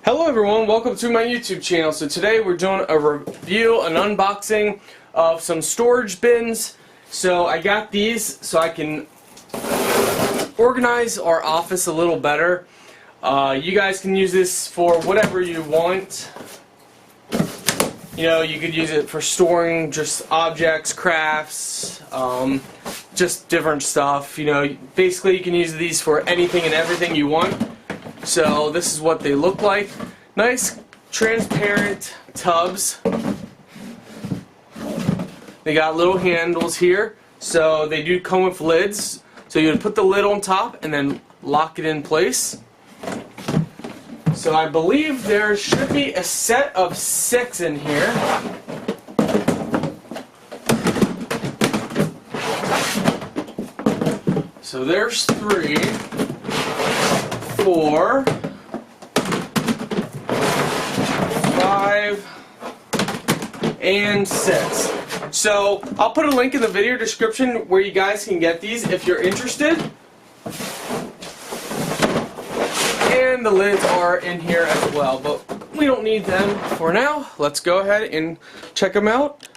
Hello everyone, welcome to my YouTube channel. So today we're doing a review, an unboxing of some storage bins. So I got these so I can organize our office a little better. You guys can use this for whatever you want. You know, you could use it for storing just objects, crafts, just different stuff. You know, basically you can use these for anything and everything you want. So this is what they look like. Nice transparent tubs. They got little handles here. So they do come with lids. So you would put the lid on top and then lock it in place. So I believe there should be a set of 6 in here. So there's 3, 4, 5, and 6. So I'll put a link in the video description where you guys can get these if you're interested. And the lids are in here as well, but we don't need them for now. Let's go ahead and check them out.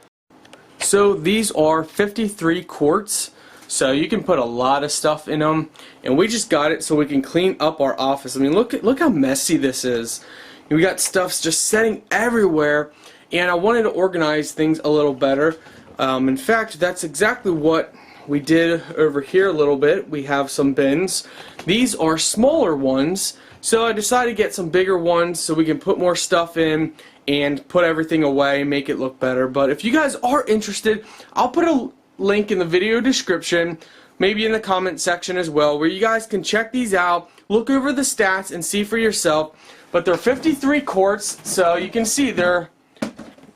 So these are 53 quarts. So you can put a lot of stuff in them, and we just got it so we can clean up our office. I mean, look how messy this is. We got stuff just sitting everywhere, and I wanted to organize things a little better. In fact, that's exactly what we did over here a little bit. We have some bins. These are smaller ones, so I decided to get some bigger ones so we can put more stuff in and put everything away and make it look better. But if you guys are interested, I'll put a link in the video description, maybe in the comment section as well, where you guys can check these out, look over the stats and see for yourself. But they're 53 quarts, so you can see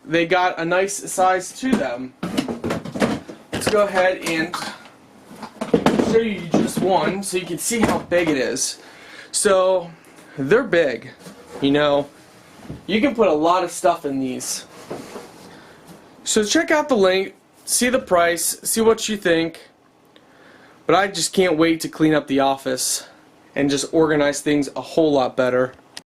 they got a nice size to them. Let's go ahead and show you just one so you can see how big it is. So they're big, you know, you can put a lot of stuff in these. So check out the link, see the price, see what you think. But I just can't wait to clean up the office and just organize things a whole lot better.